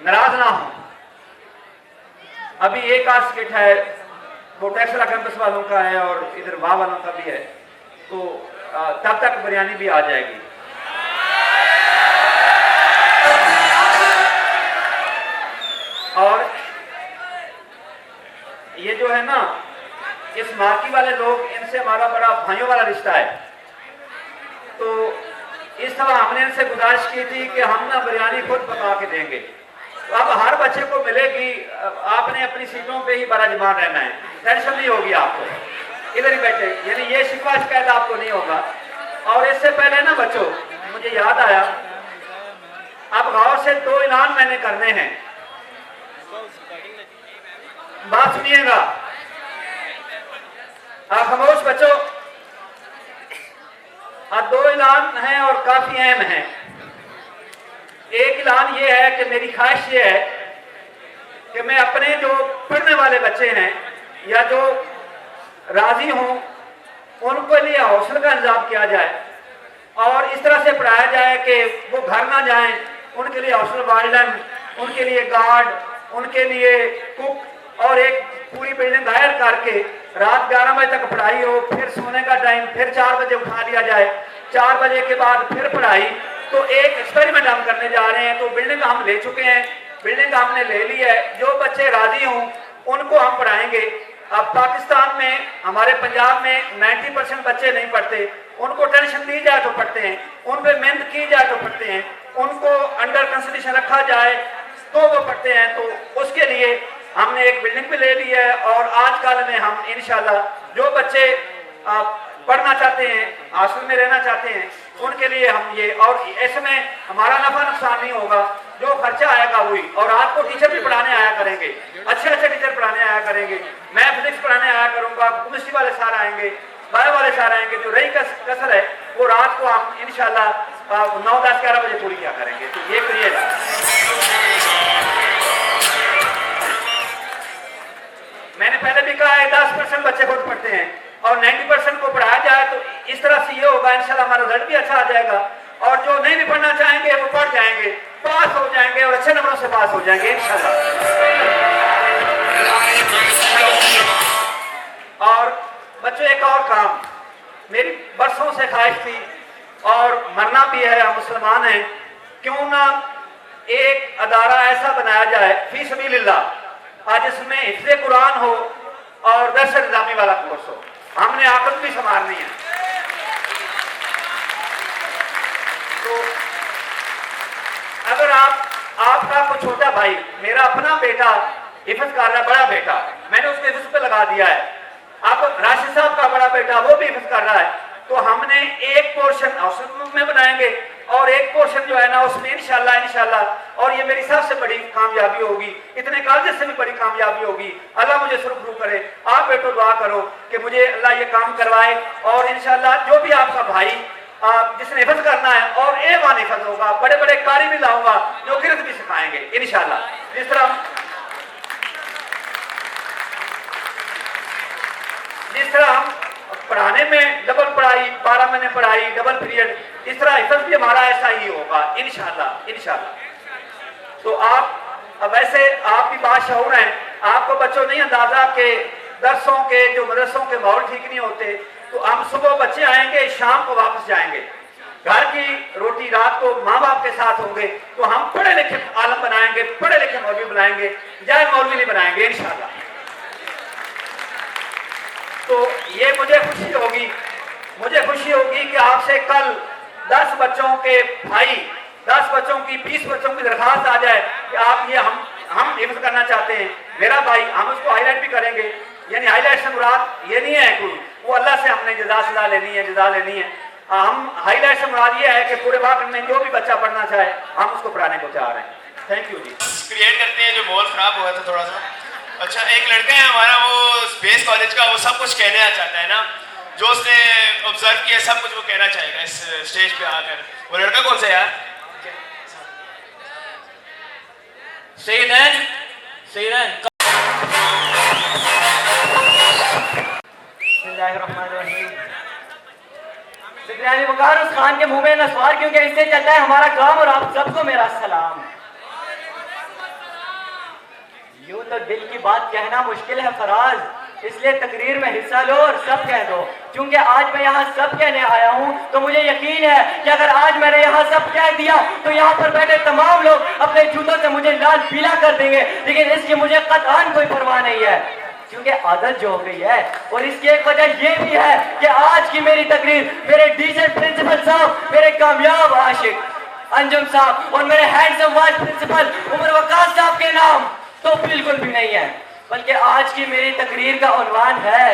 नाराज ना हो। अभी एक आध स्किट है वो टैक्सला कैंपस वालों का है और इधर वाह वालों का भी है, तो तब तक बिरयानी भी आ जाएगी। और ये जो है ना, इस मार्की वाले लोग, इनसे हमारा बड़ा भाइयों वाला रिश्ता है, तो इस तरह हमने इनसे गुजारिश की थी कि हम ना बिरयानी खुद पका के देंगे। तो अब हर बच्चे को मिलेगी, आपने अपनी सीटों पे ही बराजमान रहना है, टेंशन नहीं होगी आपको, इधर ही बैठे, यानी ये शिकवा शिकायत आपको नहीं होगा। और इससे पहले ना बच्चों, मुझे याद आया, अब गौर से 2 ऐलान मैंने करने हैं, बात सुनिएगा। खामोश बच्चों, अब 2 ऐलान हैं और काफी अहम हैं। एक ऐलान ये है कि मेरी ख्वाहिश ये है कि मैं अपने जो पढ़ने वाले बच्चे हैं या जो राजी हों, उनके लिए हौसले का इंतजाम किया जाए और इस तरह से पढ़ाया जाए कि वो घर ना जाएं, उनके लिए हौसला वार्डन, उनके लिए गार्ड, उनके लिए कुक और एक पूरी बिल्डिंग हायर करके रात 11 बजे तक पढ़ाई हो, फिर सोने का टाइम, फिर 4 बजे उठा दिया जाए, 4 बजे के बाद फिर पढ़ाई। तो एक एक्सपेरिमेंट हम करने जा रहे हैं। तो बिल्डिंग हम ले चुके हैं, बिल्डिंग हमने ले ली है, जो बच्चे राजी हों उनको हम पढ़ाएंगे। अब पाकिस्तान में, हमारे पंजाब में 90% बच्चे नहीं पढ़ते, उनको टेंशन दी जाए तो पढ़ते हैं, उन पर मेहनत की जाए तो पढ़ते हैं, उनको अंडर कंसिडरेशन रखा जाए तो वो पढ़ते हैं। तो उसके लिए हमने एक बिल्डिंग भी ले ली है और आजकल में हम इंशाल्लाह जो बच्चे पढ़ना चाहते हैं, हॉस्टल में रहना चाहते हैं, उनके लिए हम ये, और इसमें हमारा नफा नुकसान नहीं होगा, जो खर्चा आएगा वही। और आपको टीचर भी पढ़ाने आया करेंगे, अच्छे अच्छे टीचर पढ़ाने आया करेंगे, मैं फिजिक्स पढ़ाने आया करूंगा, केमिस्ट्री वाले सर आएंगे, बायो वाले सर आएंगे। जो रही कसर है वो रात को हम इंशाल्लाह 9, 10, 11 बजे पूरी किया करेंगे। तो ये करिएगा। मैंने पहले भी कहा है 10% बच्चे खुद पढ़ते हैं और 90% को पढ़ाया जाए तो इस तरह से ये होगा, इंशाल्लाह हमारा रिजल्ट भी अच्छा आ जाएगा और जो नहीं भी पढ़ना चाहेंगे वो पढ़ जाएंगे, पास हो जाएंगे और अच्छे नंबरों से पास हो जाएंगे इंशाल्लाह। और बच्चों, एक और काम मेरी बरसों से ख्वाहिश थी और मरना भी है, हम मुसलमान हैं, क्यों ना एक अदारा ऐसा बनाया जाए फी सबीलिल्लाह, आज इसमें हिफ्ज़े कुरान हो और दर्स निज़ामी वाला कोर्स हो। हमने आकत भी संभालनी है। तो अगर आपका कोई छोटा भाई, मेरा अपना बेटा हिफ्ज़ कर रहा है, बड़ा बेटा, मैंने उसको हिफ्ज़ पे लगा दिया है, अब राशिद साहब का बड़ा बेटा वो भी हिफ्ज़ कर रहा है, तो हमने एक पोर्शन हॉस्टल में बनाएंगे और एक पोर्शन जो है ना उसमें इंशाल्लाह, और ये मेरी सबसे बड़ी कामयाबी होगी, इतने कॉलेज से भी बड़ी कामयाबी होगी। अल्लाह मुझे सुरखरू करे। आप बेटो दुआ करो कि मुझे अल्लाह ये काम करवाए और इंशाल्लाह जो भी आपका भाई जिसने हिफ्ज़ करना है और A1 हिफ्ज़ होगा, बड़े बड़े कारी भी लाऊंगा जो किरत भी सिखाएंगे इंशाल्लाह। जिस तरह हम पढ़ाने में डबल पढ़ाई, 12 महीने पढ़ाई, डबल पीरियड, इस तरह हिफ्ज़ भी हमारा ऐसा ही होगा इंशाल्लाह। तो आप वैसे आप भी बाशऊर हैं, आपको बच्चों नहीं अंदाजा के दरसों के, जो मदरसों के माहौल ठीक नहीं होते, तो हम सुबह बच्चे आएंगे, शाम को वापस जाएंगे, घर की रोटी रात को माँ बाप के साथ होंगे, तो हम पढ़े लिखे आलम बनाएंगे, पढ़े लिखे मौलवी बनाएंगे, जाए मौलवी नहीं बनाएंगे इंशाल्लाह। तो ये मुझे खुशी होगी कि आपसे कल 10 बच्चों के भाई, 10 बच्चों की, 20 बच्चों की दरखास्त आ जाए कि आप ये हम हिफ्ज़ करना चाहते हैं, मेरा भाई, हम उसको हाईलाइट भी करेंगे। यानी हाईलाइट से मुराद ये नहीं है कोई, वो अल्लाह से हमने जज़ा लेनी है। हम हाईलाइट से मुराद ये है कि पूरे वाक़ में जो भी बच्चा पढ़ना चाहे हम उसको पढ़ाने को चाह रहे हैं। Thank you ji. क्रिएट करते हैं जो माहौल ख़राब हुआ था थोड़ा सा। अच्छा, एक लड़का है हमारा, वो स्पेस कॉलेज का, वो सब कुछ कहना चाहता है ना, जो उसने ऑब्जर्व किया सब कुछ वो कहना चाहेगा इस स्टेज पे आकर। वो लड़का कौन सा यार? सईदैन वकार उस खान के मुंह में नस्वार, क्योंकि इससे चलता है हमारा काम। और आप सबको मेरा सलाम। तो दिल की बात कहना मुश्किल है फराज, इसलिए तकरीर में हिस्सा लो और सब कह दो। क्योंकि आज मैं यहाँ सब कहने आया हूँ तो मुझे यकीन है कि अगर आज मैंने यहाँ सब कह दिया तो यहाँ पर बैठे तमाम लोग अपने जूतों से मुझे लाल पीला कर देंगे, लेकिन इसकी मुझे कतई कोई परवाह नहीं है, क्योंकि आदत जो हो गई है। और इसकी एक वजह यह भी है कि आज की मेरी तकरीर मेरे डीजे प्रिंसिपल साहब, मेरे कामयाब आशिक अंजुम साहब और मेरे handsome vice principal Umar Waqas साहब के नाम तो बिल्कुल भी नहीं है, बल्कि आज की मेरी तकरीर का उन्वान है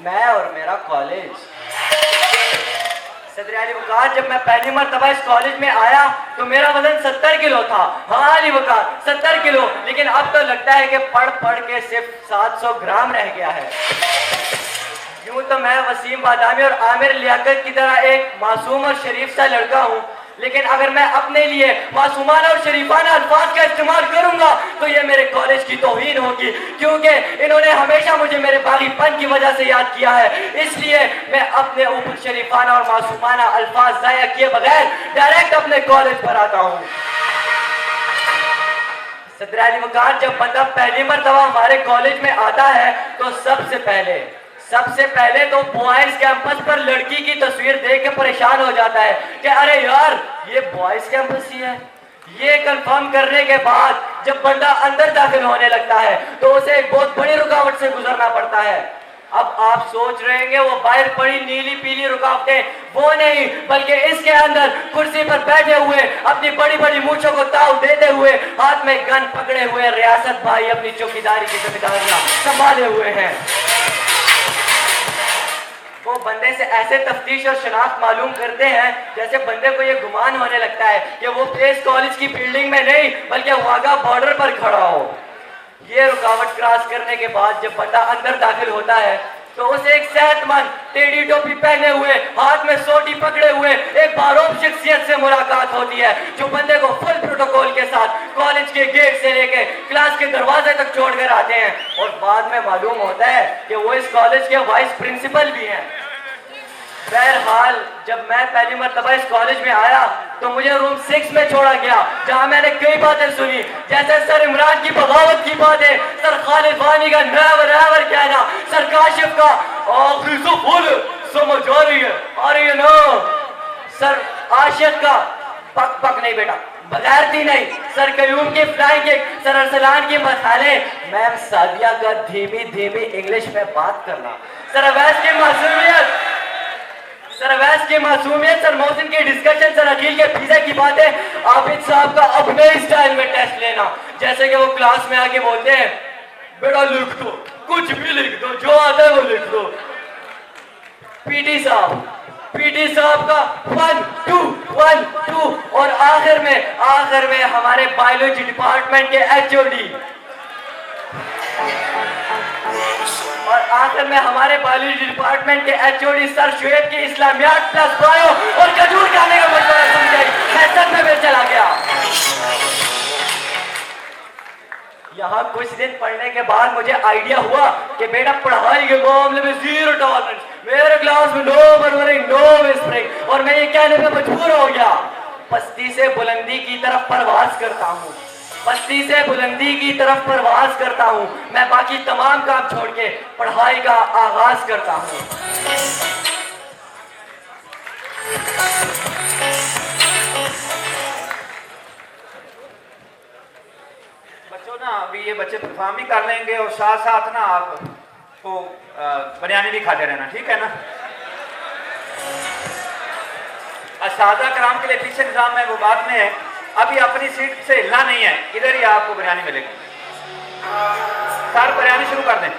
मैं और मेरा कॉलेज। सदर अली वकार, जब मैं पहली मरतबा इस कॉलेज में आया तो मेरा वजन 70 किलो था। हाँ अली वकार 70 किलो, लेकिन अब तो लगता है कि पढ़ पढ़ के सिर्फ 700 ग्राम रह गया है। यूं तो मैं वसीम बादामी और आमिर लियाकत की तरह एक मासूम और शरीफ सा लड़का हूँ, लेकिन अगर मैं अपने लिए मासूमाना और शरीफाना अल्फाज का इस्तेमाल करूंगा तो ये मेरे कॉलेज की तौहीन होगी, क्योंकि इन्होंने हमेशा मुझे मेरे बागीपन की वजह से याद किया है। इसलिए मैं अपने ऊपर शरीफाना और मासूमाना अल्फाज जाया किए बगैर डायरेक्ट अपने कॉलेज पर आता हूँ। सदर अली वकार, जब बंदा पहली मरतबा हमारे कॉलेज में आता है तो सबसे पहले तो बॉयज कैंपस पर लड़की की तस्वीर देख के परेशान हो जाता है कि अरे यार ये बॉयज कैंपस ही है। ये कंफर्म करने के बाद जब बंदा अंदर दाखिल होने लगता है तो उसे एक बहुत बड़ी रुकावट से गुजरना पड़ता है। अब आप सोच रहे होंगे वो बाहर पड़ी नीली पीली रुकावटें, वो नहीं, बल्कि इसके अंदर कुर्सी पर बैठे हुए अपनी बड़ी बड़ी मूंछों को ताव देते हुए हाथ में गन पकड़े हुए रियासत भाई अपनी चौकीदारी की जिम्मेदारियां संभाले हुए हैं। वो बंदे से ऐसे तफ्तीश और शनाख्त मालूम करते हैं जैसे बंदे को ये गुमान होने लगता है कि वो प्लेस कॉलेज की बिल्डिंग में नहीं बल्कि वाघा बॉर्डर पर खड़ा हो। ये रुकावट क्रॉस करने के बाद जब बंदा अंदर दाखिल होता है तो उसे एक सेहतमंद टेढ़ी टोपी पहने हुए हाथ में सोटी पकड़े हुए एक बारूद शख्सियत से मुलाकात होती है, जो बंदे को फुल प्रोटोकॉल के साथ कॉलेज के गेट से लेके क्लास के दरवाजे तक छोड़कर आते हैं। और बाद में मालूम होता है कि वो इस कॉलेज के वाइस प्रिंसिपल भी हैं। बहरहाल जब मैं पहली मरतबा इस कॉलेज में आया तो मुझे रूम 6 में छोड़ा गया, जहां मैंने कई बातें सुनी, जैसे सर इमरान की बगावत की बातें, सर खालिद वानी का नेवर एवर कहना, सर काशिफ का आखिरी से फुल समझ आ रही है ना, सर आशिक का पक पक नहीं बेटा बगैरती नहीं, सर कयूम की फ्लाइंग किक, सर अरसलान की मसाले, मैम सादिया का धीमी धीमी इंग्लिश में बात करना, सर अवैस की मासूमियत, सर मोहसिन की डिस्कशन, सर अकील के पीछे की बातें, आबिद साहब का अपने स्टाइल में टेस्ट लेना, जैसे कि वो क्लास में आके बोलते हैं बेटा लिख दो, कुछ भी लिख दो, जो आता है वो लिख दो। पीटी साहब का 1 2 1 2 और आखिर में हमारे बायोलॉजी डिपार्टमेंट के एचओडी सर शुएब की इस्लामियात प्लस बायो और खजूर खाने का मशवरा सुन गई, मैं सदमे में चला गया। यहाँ कुछ दिन पढ़ने के बाद मुझे आइडिया हुआ कि बेटा पढ़ाई के मामले में 0 टॉलरेंस, मेरे क्लास में नो बर्बरिंग नो विस्परिंग, और मैं ये कहने पे मजबूर हो गया पस्ती से बुलंदी की तरफ परवाज करता हूँ, मैं बाकी तमाम काम छोड़ के पढ़ाई का आगाज करता हूँ। बच्चों ना अभी ये बच्चे परफॉर्म भी कर लेंगे और साथ साथ ना आपको बिरयानी भी खाते रहना, ठीक है ना। असादा कराम के लिए पीछे निजाम है वो बाद में है, अभी अपनी सीट से हिलना नहीं है, इधर ही आपको बिरयानी मिलेगी। सर बिरयानी शुरू कर दें।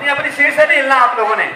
अपनी सीट से नहीं हिलना आप लोगों ने।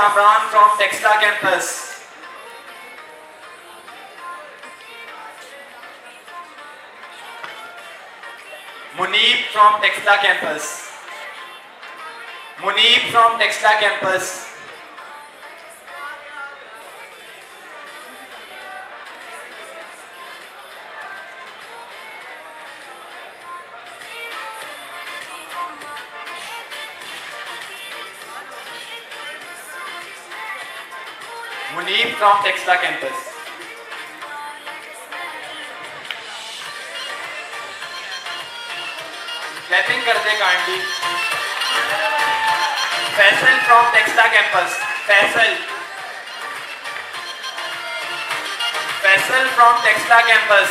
Kamran from Texla campus. Muneeb from Texla campus. Muneeb from Texla campus. Muneeb from Texla campus. Clapping करते kindly. Faisal from Texla campus. Faisal. Faisal from Texla campus.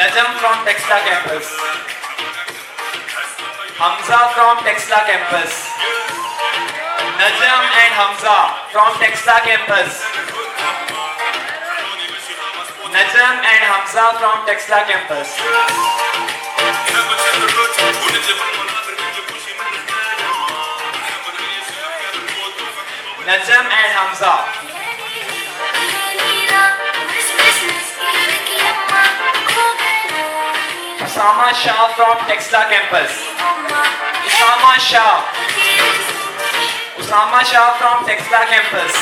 Najam from Texla campus. Hamza from Texla campus. Najam and Hamza from Texla campus. Najam and Hamza from Texla campus. Najam and Hamza. Usama Shah from Texla campus. Usama Shah. Usama Shah from Texla campus.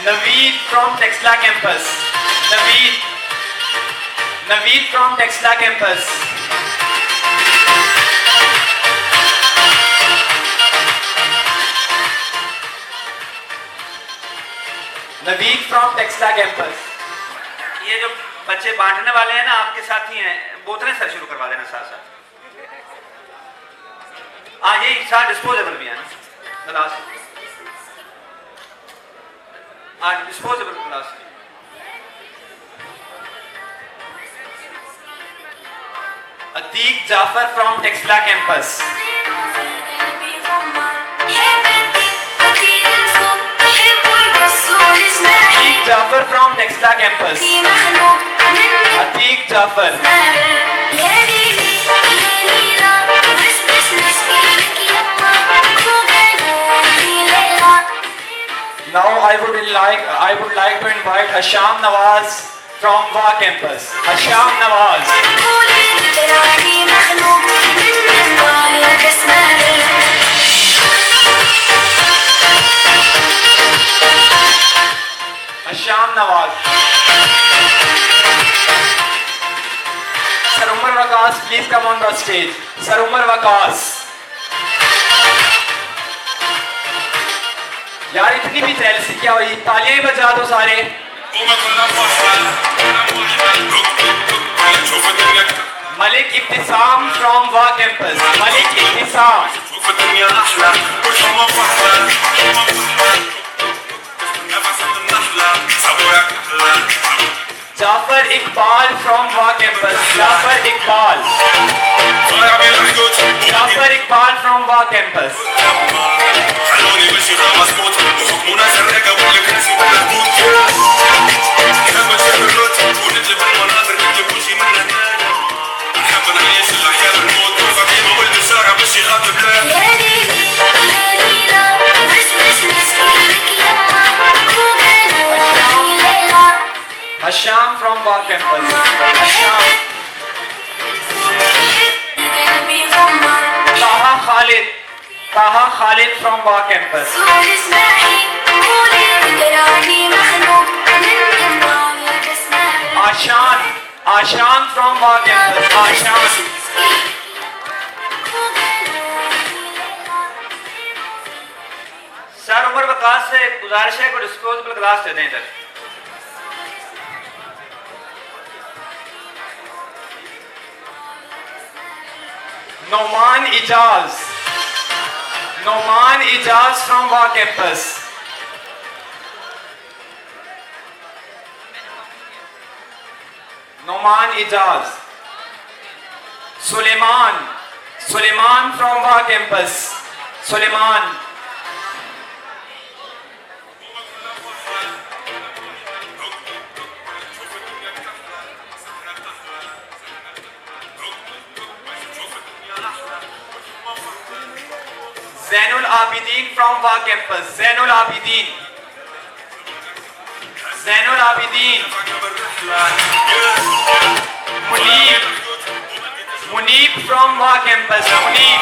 Naveed from Texla campus. Naveed. Naveed from Texla campus. Naveed from Texla campus. ये जो बच्चे बांटने वाले हैं ना आपके साथी हैं, बोतलें सर शुरू करवा देना साथ साथ. ये साथ डिस्पोजेबल भी है ना glass. Disposable glass. Atiq Jafar from Texla campus. Atiq Jafar from Texla campus. Atiq Jafar. Now I would like to invite Hasham Nawaz from Va campus. Hasham Nawaz. Hasham Nawaz. Sir Umar Waqas, please come on the stage. Sir Umar Waqas. यार इतनी भी jealousy क्या हुई? तालियां ही बजा दो सारे. Malik Ibtisam from Va campus. Malik Ibtisam. Jafar Iqbal from Va campus. Jafar Iqbal. Jafar Iqbal from Va campus. Hasham from Va campus. Hasham. Taha Khalid. Taha Khalid from Va campus. Ashan. Ashan from Va campus. Ashan. Sir Umar Waqas से गुजारिश है को disposable glass दे दें इधर. Noman Ijaz. Noman Ijaz from Va campus. Noman Ijaz. Suleiman from Wa campus. Suleiman. Zainul Abidin from Wa campus. Zainul Abidin. Munib from Wa campus. Munib.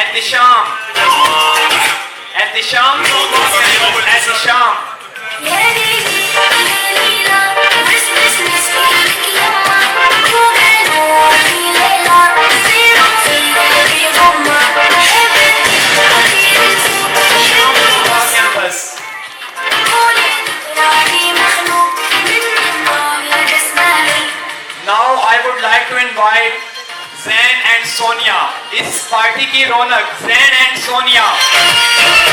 Antisham from Wa campus. Antisham. Wa campus. Now I would like to invite Zain and Sonia. इस party की रौनक Zain and Sonia.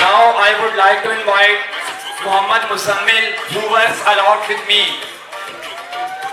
Now I would like to invite Muhammad Muzammil, who was allowed with me.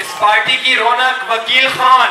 इस party की रौनक वकील Khan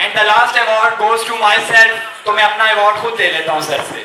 and the last award goes to myself. तो मैं अपना award खुद ले लेता हूँ सर से.